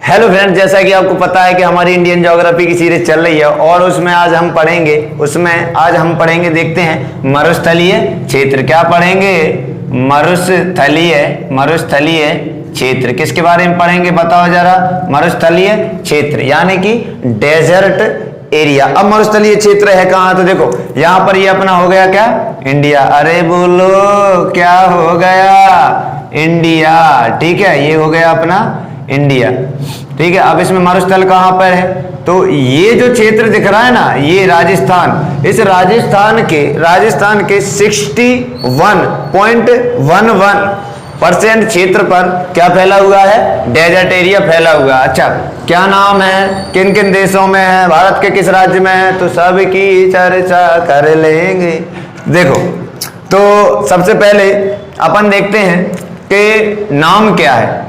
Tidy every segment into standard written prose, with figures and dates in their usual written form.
Hello friends, जैसा कि आपको पता है कि हमारी इंडियन ज्योग्राफी की सीरीज चल रही है और उसमें आज हम पढ़ेंगे देखते हैं मरुस्थलीय क्षेत्र। क्या पढ़ेंगे? मरुस्थलीय क्षेत्र। किसके बारे में पढ़ेंगे बताओ जरा? मरुस्थलीय क्षेत्र यानी कि डेजर्ट एरिया। अब मरुस्थलीय क्षेत्र है कहाँ? तो देखो यहाँ पर ये अपना हो गया क्या? इंडिया। अरे बोलो क्या हो गया? इंडिया। ठीक है, ये हो गया अपना इंडिया। ठीक है, अब इसमें मरुस्थल कहां पर है? तो ये जो क्षेत्र दिख रहा है ना, ये राजस्थान। इस राजस्थान के 61.11% क्षेत्र पर क्या फैला हुआ है? डेजर्ट एरिया फैला हुआ है। अच्छा, क्या नाम है? किन किन देशों में है? भारत के किस राज्य में है? तो सबकी चर्चा कर लेंगे। देखो, तो सबसे पहले अपन देखते हैं कि नाम क्या है।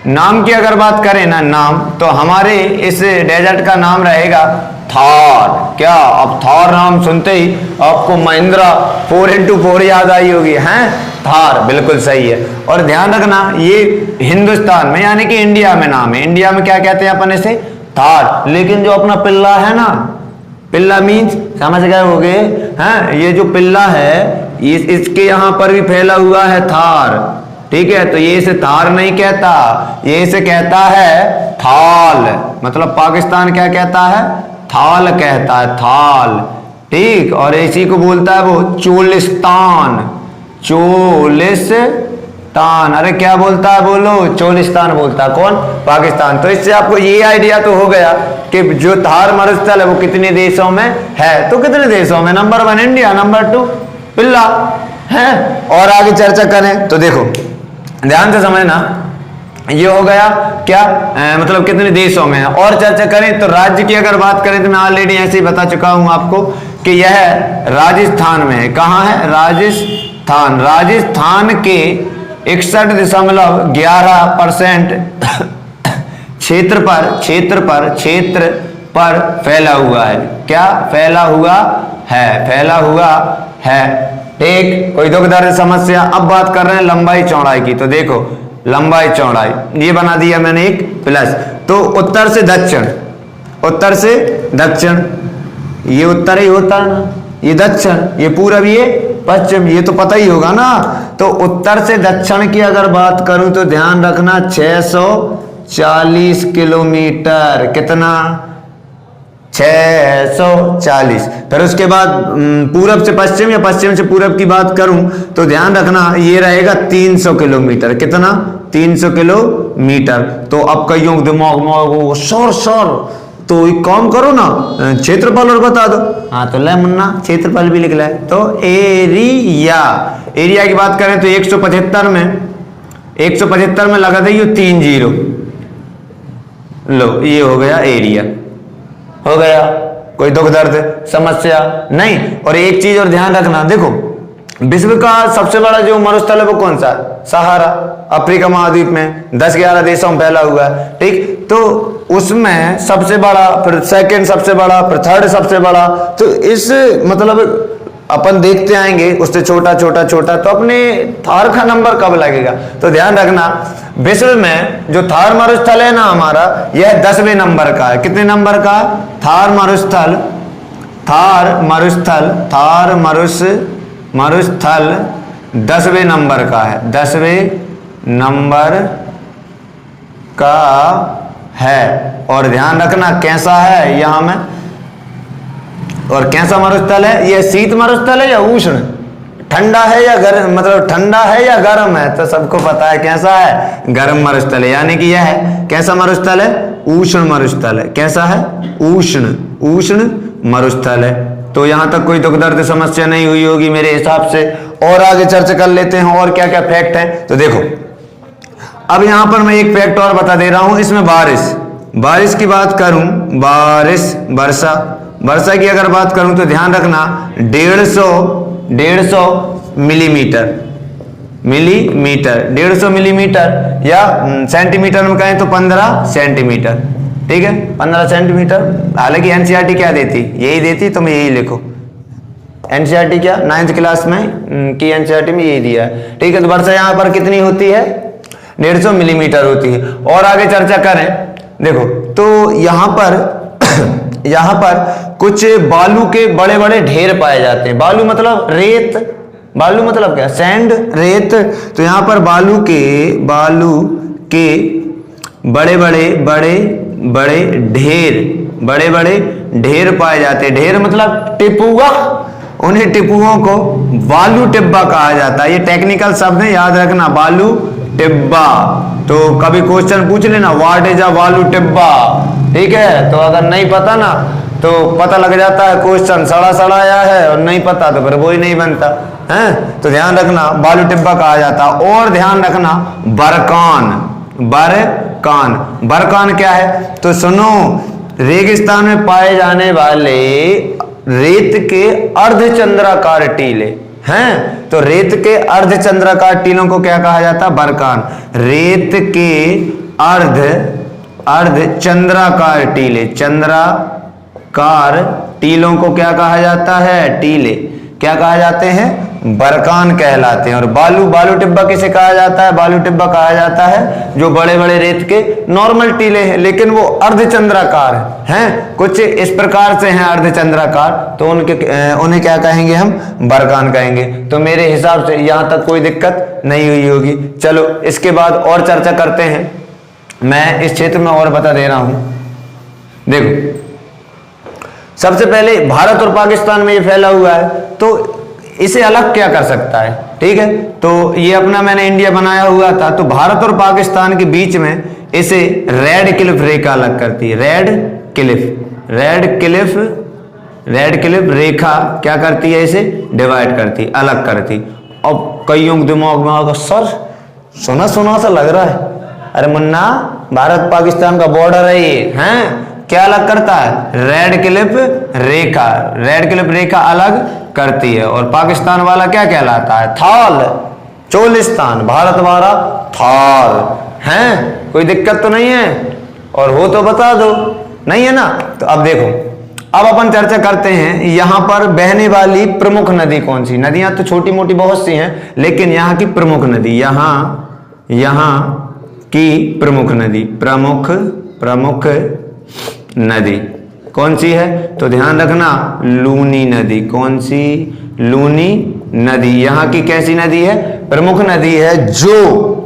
नाम की अगर बात करें ना, नाम तो हमारे इस डेजर्ट का नाम रहेगा थार। क्या? अब थार नाम सुनते ही आपको महिंद्रा 4x4 याद आई होगी, हैं? थार बिल्कुल सही है। और ध्यान रखना, ये हिंदुस्तान में यानी कि इंडिया में नाम है। इंडिया में क्या कहते हैं अपन इसे? थार। लेकिन जो अपना पिल्ला है ना, पिल्ला मीन्स समझ गए होगे, हैं? ये जो पिल्ला है इसके यहां पर भी फैला हुआ है थार। ठीक है, तो ये इसे थार नहीं कहता, ये इसे कहता है थाल। मतलब पाकिस्तान क्या कहता है? थाल कहता है, थाल। ठीक, और इसी को बोलता है वो चोलिस्तान। अरे क्या बोलता है? बोलो, चोलिस्तान बोलता है। कौन? पाकिस्तान। तो इससे आपको ये आइडिया तो हो गया कि जो थार मरुस्थल है वो कितने देशों में है। तो कितने देशों में? नंबर 1 इंडिया, नंबर 2 पिल्ला है। और आगे चर्चा करें तो देखो ध्यान से समझना, ये हो गया क्या? मतलब कितने देशों में है। और चर्चा करें तो राज्य की अगर बात करें तो मैं ऑलरेडी ऐसे ही बता चुका हूं आपको कि यह राजस्थान में है। कहां है? राजस्थान के 61.11% क्षेत्र पर फैला हुआ है। क्या फैला हुआ है? ठीक, कोई दुख दर्द समस्या? अब बात कर रहे हैं लंबाई चौड़ाई की। तो देखो लंबाई चौड़ाई ये बना दिया मैंने एक प्लस। तो उत्तर से दक्षिण, ये उत्तर ही होता है ना, ये दक्षिण, ये पूरब, ये पश्चिम, ये तो पता ही होगा ना। तो उत्तर से दक्षिण की अगर बात करूं तो ध्यान रखना 640 किलोमीटर। कितना? 640। फिर उसके बाद पूरब से पश्चिम या पश्चिम से पूरब की बात करूं तो ध्यान रखना ये रहेगा 300 किलोमीटर। कितना? 300 किलोमीटर। तो अब कईयों के दिमाग में सर तो एक काम करो ना, क्षेत्रफल और बता दो। हाँ, तो ले मुन्ना क्षेत्रफल भी लिख ले। तो एरिया की बात करें तो 175 में लगा दे 3 जीरो। लो, ये हो गया एरिया। हो गया? कोई दुख दर्द समस्या नहीं। और एक चीज और ध्यान रखना, देखो विश्व का सबसे बड़ा जो मरुस्थल है वो कौन सा? सहारा, अफ्रीका महाद्वीप में 10-11 देशों में फैला हुआ है। ठीक, तो उसमें सबसे बड़ा, फिर सेकंड सबसे बड़ा, फिर थर्ड सबसे बड़ा। तो इस मतलब अपन देखते आएंगे उससे छोटा तो अपने थार का नंबर कब लगेगा? तो ध्यान रखना, विश्व में जो थार मरुस्थल है ना हमारा, यह 10वें नंबर का है। कितने नंबर का? थार मरुस्थल 10वें नंबर का है। 10वें नंबर का है। और ध्यान रखना कैसा है यहां में, और कैसा मरुस्थल है? यह शीत मरुस्थल है या उष्ण? ठंडा है या गर्म? मतलब ठंडा है या गर्म है? तो सबको पता है कैसा है? गर्म मरुस्थल है। यानी कि यह है कैसा मरुस्थल है? उष्ण मरुस्थल है। कैसा है? उष्ण मरुस्थल है। तो यहां तक कोई दुख दर्द समस्या नहीं हुई होगी मेरे हिसाब से। और आगे चर्चा कर लेते हैं और क्या क्या फैक्ट है। तो देखो अब यहां पर मैं एक फैक्ट और बता दे रहा हूं। इसमें बारिश की बात करूं, वर्षा की अगर बात करूं तो ध्यान रखना 150 मिलीमीटर 150 मिलीमीटर, या सेंटीमीटर में कहें तो 15 सेंटीमीटर। ठीक है, 15 सेंटीमीटर। हालांकि एनसीईआरटी क्या देती? यही देती, तुम यही लिखो। एनसीईआरटी क्या 9th क्लास में की एनसीईआरटी में यही दिया है। ठीक है, तो वर्षा यहाँ पर कितनी होती है? 150 मिलीमीटर होती है। और आगे चर्चा करें, देखो तो यहाँ पर यहाँ पर कुछ बालू के बड़े बड़े ढेर पाए जाते हैं। बालू मतलब रेत, बालू मतलब क्या, सैंड, रेत। तो यहाँ पर बालू के बड़े बड़े ढेर पाए जाते हैं। ढेर मतलब टिपुआ, उन्हें टिपुओं को बालू टिब्बा कहा जाता है। ये टेक्निकल शब्द है, याद रखना, बालू टिब्बा। तो कभी क्वेश्चन पूछ लेना, व्हाट इज अ बालू टिब्बा, ठीक है। तो अगर नहीं पता ना तो पता लग जाता है क्वेश्चन सड़ा सड़ा आया है, और नहीं पता तो फिर वो ही नहीं बनता है। तो ध्यान रखना बालू टिब्बा कहा जाता। और ध्यान रखना बरकान क्या है, तो सुनो, रेगिस्तान में पाए जाने वाले रेत के अर्धचंद्राकार टीले हैं। तो रेत के अर्धचंद्राकार टीलों को क्या कहा जाता है, बरकान। रेत के अर्धचंद्राकार टीले, चंद्राकार टीलों को क्या कहा जाता है, टीले क्या कहा जाते हैं, बरकान कहलाते हैं। और बालू टिब्बा किसे कहा जाता है, बालू टिब्बा कहा जाता है जो बड़े बड़े रेत के नॉर्मल टीले हैं, लेकिन वो अर्धचंद्राकार हैं, कुछ इस प्रकार से हैं अर्धचंद्राकार, तो उन्हें क्या कहेंगे, हम बरकान कहेंगे। तो मेरे हिसाब से यहां तक कोई दिक्कत नहीं हुई होगी। चलो इसके बाद और चर्चा करते हैं। मैं इस क्षेत्र में और बता दे रहा हूं। देखो सबसे पहले भारत और पाकिस्तान में ये फैला हुआ है, तो इसे अलग क्या कर सकता है, ठीक है। तो ये अपना मैंने इंडिया बनाया हुआ था, तो भारत और पाकिस्तान के बीच में इसे रेड क्लिफ रेखा अलग करती है। रेड क्लिफ रेखा क्या करती है, इसे डिवाइड करती, अलग करती। अब कईयों के दिमाग में आगा, सर सुना सा लग रहा है, अरे मुन्ना भारत पाकिस्तान का बॉर्डर है ये, हैं, क्या अलग करता है, रेड क्लिफ रेखा अलग करती है। और पाकिस्तान वाला क्या कहलाता है, थाल, चोलिस्तान, भारत वाला थाल, हैं, कोई दिक्कत तो नहीं है, और हो तो बता दो, नहीं है ना। तो अब देखो, अब अपन चर्चा करते हैं यहां पर बहने वाली प्रमुख नदी कौन सी। नदियां तो छोटी मोटी बहुत सी हैं, लेकिन यहाँ की प्रमुख नदी, यहाँ की प्रमुख नदी कौन सी है, तो ध्यान रखना, लूनी नदी। कौन सी, लूनी नदी। यहाँ की कैसी नदी है, प्रमुख नदी है, जो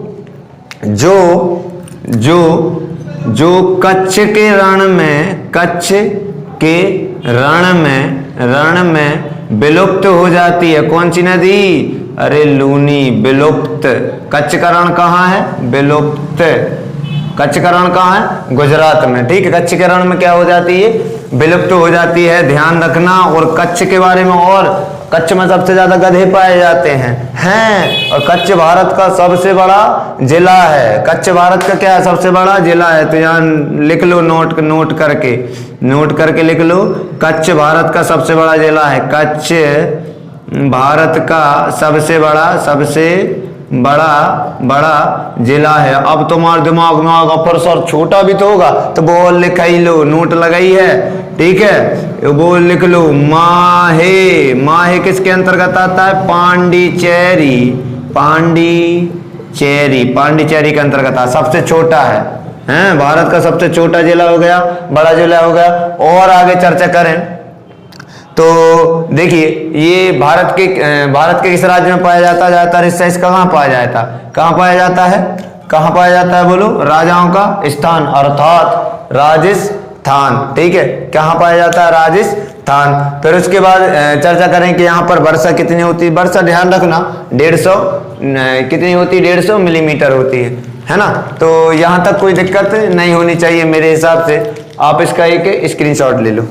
कच्छ के रण में विलुप्त हो जाती है। कौन सी नदी, अरे लूनी, विलुप्त। कच्छ का रण कहाँ है, विलुप्त। कच्छ का रण कहाँ है, गुजरात में, ठीक है। कच्छ के रण में क्या हो जाती है, विलुप्त हो जाती है, ध्यान रखना। और कच्छ के बारे में, और कच्छ में सबसे ज्यादा गधे पाए जाते हैं। और कच्छ भारत का सबसे बड़ा जिला है। कच्छ भारत का क्या है, सबसे बड़ा जिला है। तो यहाँ लिख लो, नोट करके लिख लो, कच्छ भारत का सबसे बड़ा जिला है। कच्छ भारत का सबसे बड़ा जिला है। अब तुम्हारे दिमाग में आगा, पर सर छोटा भी तो होगा, तो बोल लिखाई लो, नोट लगाई है, ठीक है। बोल लिख लो, माहे किसके अंतर्गत आता है, पांडिचेरी के अंतर्गत आता, सबसे छोटा है, भारत का सबसे छोटा जिला हो गया, बड़ा जिला हो गया। और आगे चर्चा करें तो देखिए, ये भारत के किस राज्य में पाया जाता है, ज्यादातर हिस्सा इसका कहाँ पाया जाता है, बोलो, राजाओं का स्थान, अर्थात राजस्थान, ठीक है। कहाँ पाया जाता है, राजस्थान। फिर उसके बाद चर्चा करें कि यहाँ पर वर्षा कितनी होती है। वर्षा ध्यान रखना 150 मिलीमीटर होती है ना। तो यहाँ तक कोई दिक्कत नहीं होनी चाहिए मेरे हिसाब से। आप इसका एक स्क्रीनशॉट ले लो।